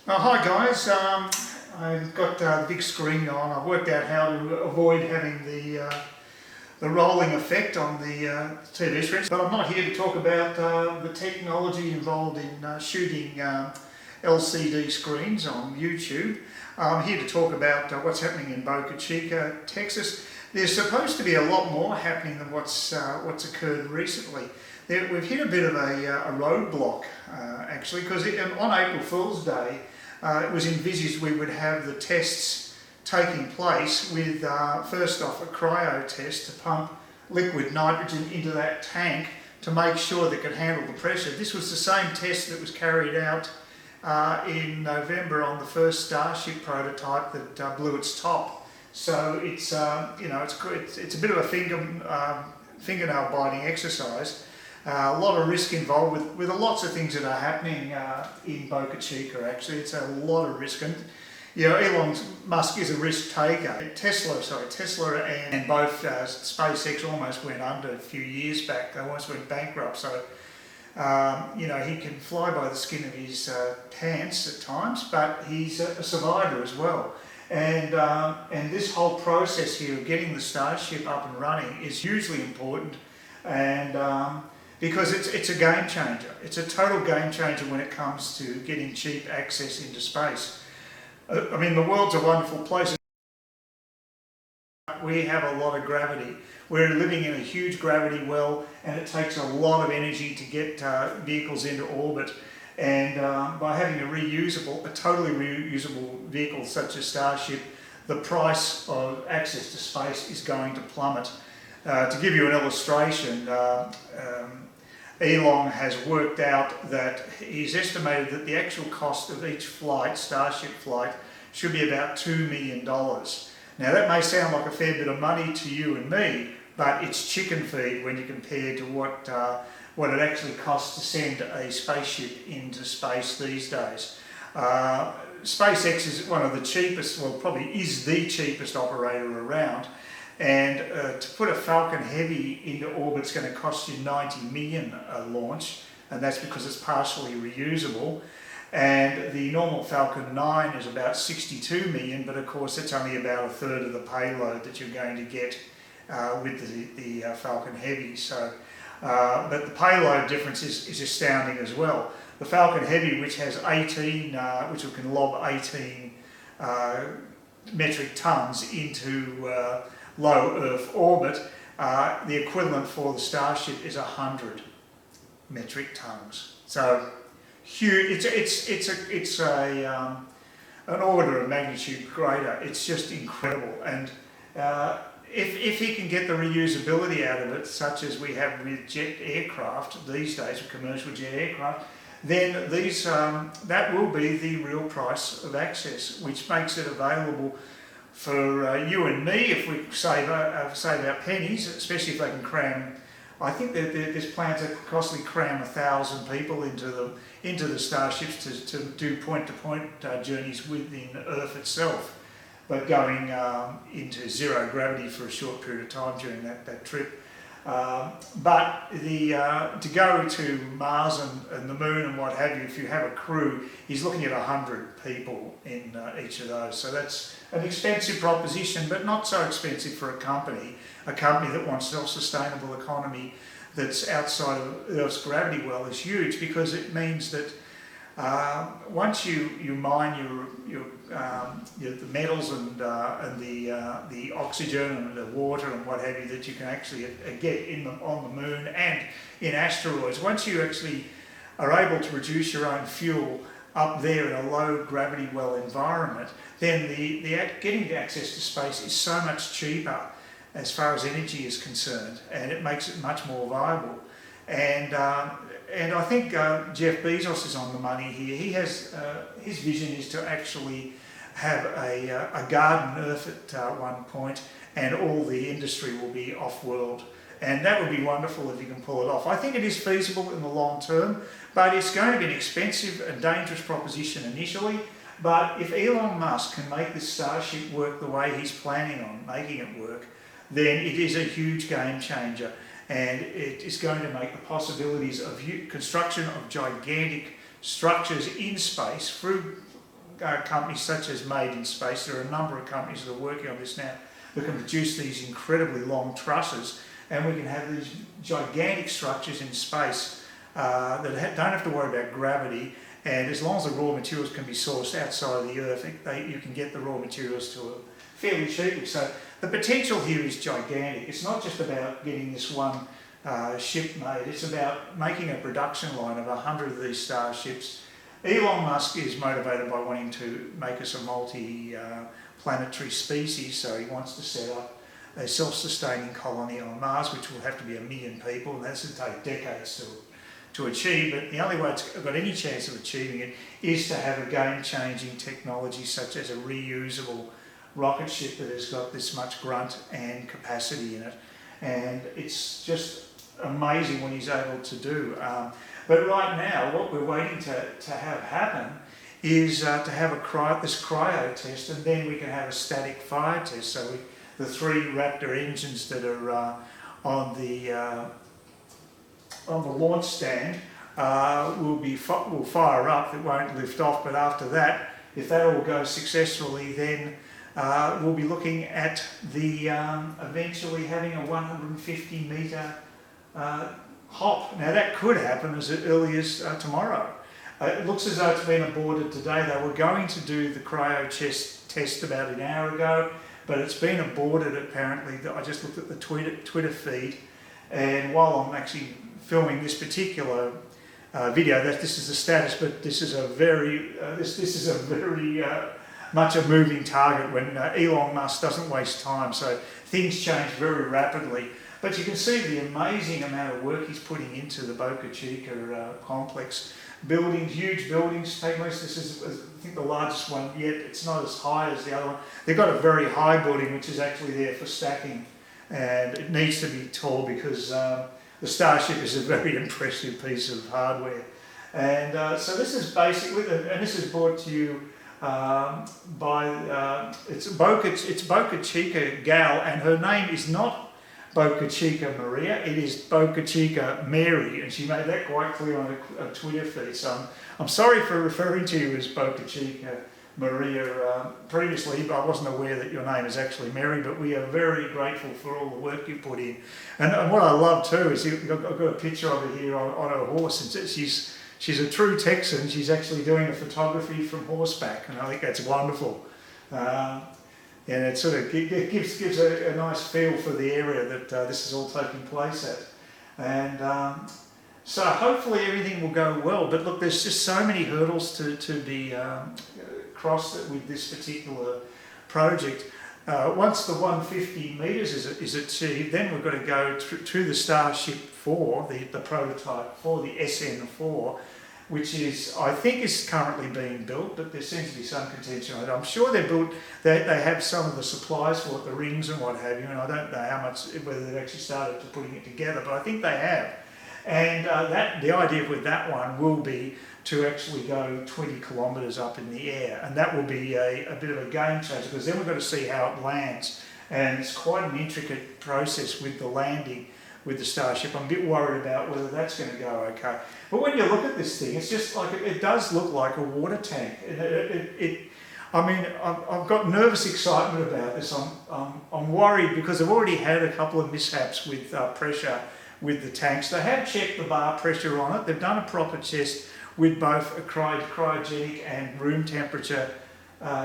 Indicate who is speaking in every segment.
Speaker 1: Hi guys, I've got the big screen on. I've worked out how to avoid having the rolling effect on the TV screen. But I'm not here to talk about the technology involved in shooting LCD screens on YouTube. I'm here to talk about what's happening in Boca Chica, Texas. There's supposed to be a lot more happening than what's occurred recently. We've hit a bit of a roadblock actually, because on April Fool's Day it was envisaged we would have the tests taking place with first off a cryo test to pump liquid nitrogen into that tank to make sure that it could handle the pressure. This was the same test that was carried out in November on the first Starship prototype that blew its top. So it's it's a bit of a fingernail biting exercise. A lot of risk involved with lots of things that are happening in Boca Chica. Actually, it's a lot of risk, and Elon Musk is a risk taker. Tesla and both SpaceX almost went under a few years back. They almost went bankrupt. So he can fly by the skin of his pants at times, but he's a survivor as well. And this whole process here of getting the Starship up and running is hugely important, and because it's a game changer. It's a total game changer when it comes to getting cheap access into space. I mean, the world's a wonderful place. We have a lot of gravity. We're living in a huge gravity well, and it takes a lot of energy to get vehicles into orbit. And by having a totally reusable vehicle such as Starship, the price of access to space is going to plummet. To give you an illustration, Elon has worked out that he's estimated that the actual cost of each Starship flight, should be about $2 million. Now that may sound like a fair bit of money to you and me, but it's chicken feed when you compare to what it actually costs to send a spaceship into space these days. SpaceX is one of the cheapest, well, probably is the cheapest operator around. And to put a Falcon Heavy into orbit is going to cost you $90 million a launch, and that's because it's partially reusable. And the normal Falcon 9 is about $62 million, but of course it's only about a third of the payload that you're going to get with the Falcon Heavy. So, but the payload difference is astounding as well. The Falcon Heavy, which has which can lob 18 metric tons into low Earth orbit, the equivalent for the Starship is 100 metric tons. So huge. It's an order of magnitude greater. It's just incredible. And if he can get the reusability out of it, such as we have with jet aircraft these days, with commercial jet aircraft, then that will be the real price of access, which makes it available for you and me if we save our pennies, especially if they can cram. I think that there's plans that costly cram 1,000 people into the Starships to do point-to-point journeys within Earth itself, but going into zero gravity for a short period of time during that trip. But to go to Mars and the Moon and what have you, if you have a crew, he's looking at 100 people in each of those. So that's an expensive proposition, but not so expensive for a company that wants self-sustainable economy that's outside of Earth's gravity well is huge, because it means that once you mine the metals and the oxygen and the water and what have you that you can actually get on the Moon and in asteroids, once you actually are able to produce your own fuel up there in a low gravity well environment, then getting access to space is so much cheaper as far as energy is concerned, and it makes it much more viable. And I think Jeff Bezos is on the money here. He has his vision is to actually have a garden Earth at one point, and all the industry will be off-world. And that would be wonderful if he can pull it off. I think it is feasible in the long term, but it's going to be an expensive and dangerous proposition initially. But if Elon Musk can make this Starship work the way he's planning on making it work, then it is a huge game changer. And it is going to make the possibilities of construction of gigantic structures in space through companies such as Made in Space. There are a number of companies that are working on this now that can produce these incredibly long trusses, and we can have these gigantic structures in space that don't have to worry about gravity. And as long as the raw materials can be sourced outside of the Earth, you can get the raw materials to a fairly cheaply. So the potential here is gigantic. It's not just about getting this one ship made, it's about making a production line of 100 of these Starships. Elon Musk is motivated by wanting to make us a multi-planetary species, so he wants to set up a self-sustaining colony on Mars, which will have to be 1 million people, and that's going to take decades to achieve. But the only way it's got any chance of achieving it is to have a game-changing technology such as a reusable rocket ship that has got this much grunt and capacity in it, and it's just amazing what he's able to do. But right now, what we're waiting to have happen is to have this cryo test, and then we can have a static fire test. So the 3 Raptor engines that are on the launch stand will fire up. It won't lift off, but after that, if that all goes successfully, then we'll be looking at the eventually having a 150 metre hop. Now that could happen as early as tomorrow. It looks as though it's been aborted today. They were going to do the cryo test about an hour ago, but it's been aborted apparently. I just looked at the Twitter feed, and while I'm actually filming this particular video, this is the status, but this is a very much a moving target when Elon Musk doesn't waste time, so things change very rapidly. But you can see the amazing amount of work he's putting into the Boca Chica complex. Buildings, huge buildings take place. This is, I think, the largest one yet. It's not as high as the other one. They've got a very high building which is actually there for stacking, and it needs to be tall because the Starship is a very impressive piece of hardware. And so this is basically, and this is brought to you by it's Boca Chica gal, and her name is not Boca Chica Maria, it is Boca Chica Mary, and she made that quite clear on a Twitter feed. So I'm sorry for referring to you as Boca Chica Maria previously, but I wasn't aware that your name is actually Mary, but we are very grateful for all the work you put in. And what I love too is I've got a picture of her here on her horse, and she's a true Texan. She's actually doing a photography from horseback, and I think that's wonderful. And it sort of gives a nice feel for the area that this is all taking place at. And so hopefully everything will go well. But look, there's just so many hurdles to be crossed with this particular project. Once the 150 metres is achieved, then we've got to go to the Starship 4, the prototype for the SN4, which is, I think, is currently being built, but there seems to be some contention on it. I'm sure they have some of the supplies for it, the rings and what have you, and I don't know how much, whether they've actually started to putting it together, but I think they have. And the idea with that one will be to actually go 20 kilometres up in the air, and that will be a bit of a game changer, because then we've got to see how it lands, and it's quite an intricate process with the landing with the Starship. I'm a bit worried about whether that's going to go okay. But when you look at this thing, it's just like, it does look like a water tank. I mean, I've got nervous excitement about this. I'm worried because I've already had a couple of mishaps with pressure with the tanks. They have checked the bar pressure on it. They've done a proper test with both a cryogenic and room temperature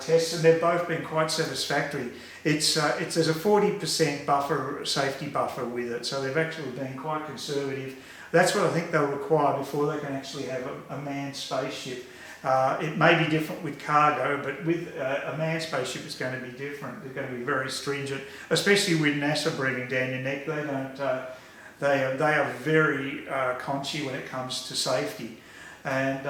Speaker 1: tests, and they've both been quite satisfactory. There's a 40% buffer, safety buffer with it, so they've actually been quite conservative. That's what I think they'll require before they can actually have a manned spaceship. It may be different with cargo, but with a manned spaceship it's going to be different. They're going to be very stringent, especially with NASA breathing down your neck. They don't. They are very conscious when it comes to safety, and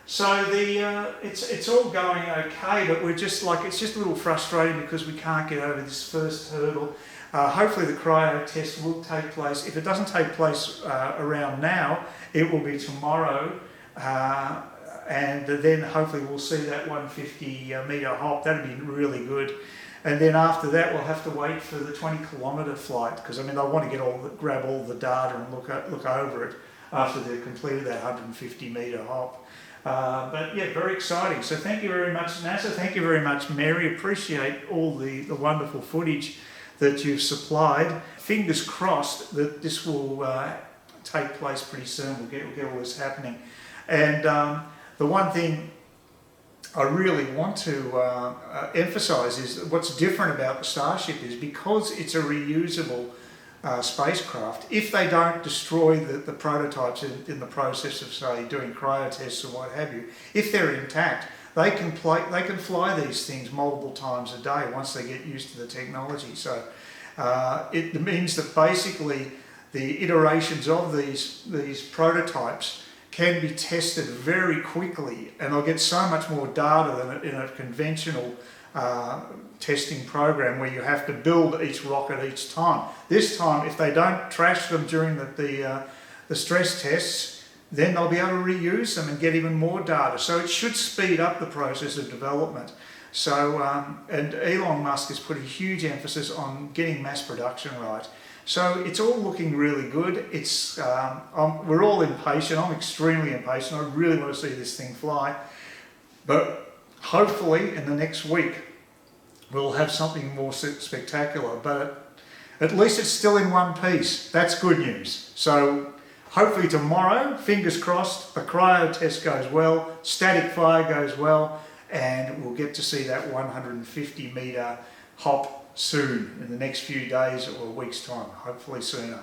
Speaker 1: so it's all going okay. But we're just like, it's just a little frustrating because we can't get over this first hurdle. Hopefully the cryo test will take place. If it doesn't take place around now, it will be tomorrow. And then hopefully we'll see that 150 metre hop. That'd be really good. And then after that, we'll have to wait for the 20-kilometre flight, because I mean, I want to grab all the data and look over it after they've completed that 150 metre hop. But yeah, very exciting. So thank you very much, NASA. Thank you very much, Mary. Appreciate all the wonderful footage that you've supplied. Fingers crossed that this will take place pretty soon. We'll get all this happening. And the one thing I really want to emphasise is that what's different about the Starship is because it's a reusable spacecraft, if they don't destroy the prototypes in the process of, say, doing cryo tests or what have you, if they're intact, they can fly these things multiple times a day once they get used to the technology. So it means that basically the iterations of these prototypes can be tested very quickly, and they'll get so much more data than in a conventional testing program where you have to build each rocket each time. This time, if they don't trash them during the stress tests, then they'll be able to reuse them and get even more data. So it should speed up the process of development. So, and Elon Musk has put a huge emphasis on getting mass production right. So it's all looking really good. It's we're all impatient. I'm extremely impatient. I really want to see this thing fly. But hopefully in the next week we'll have something more spectacular. But at least it's still in one piece. That's good news. So hopefully tomorrow, fingers crossed, the cryo test goes well, static fire goes well, and we'll get to see that 150 metre hop soon, in the next few days or a week's time, hopefully sooner.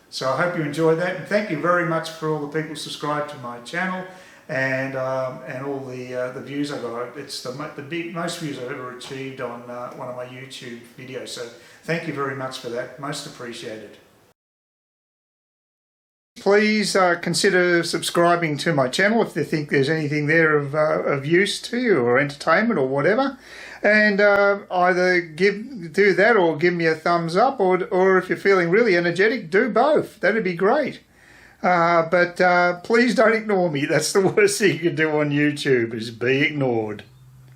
Speaker 1: So I hope you enjoyed that, and thank you very much for all the people subscribed to my channel and all the views I got. It's the most views I've ever achieved on one of my YouTube videos. So thank you very much for that, most appreciated. Please consider subscribing to my channel if you think there's anything there of use to you or entertainment or whatever. And either do that or give me a thumbs up, or if you're feeling really energetic, do both. That'd be great. But please don't ignore me. That's the worst thing you can do on YouTube, is be ignored.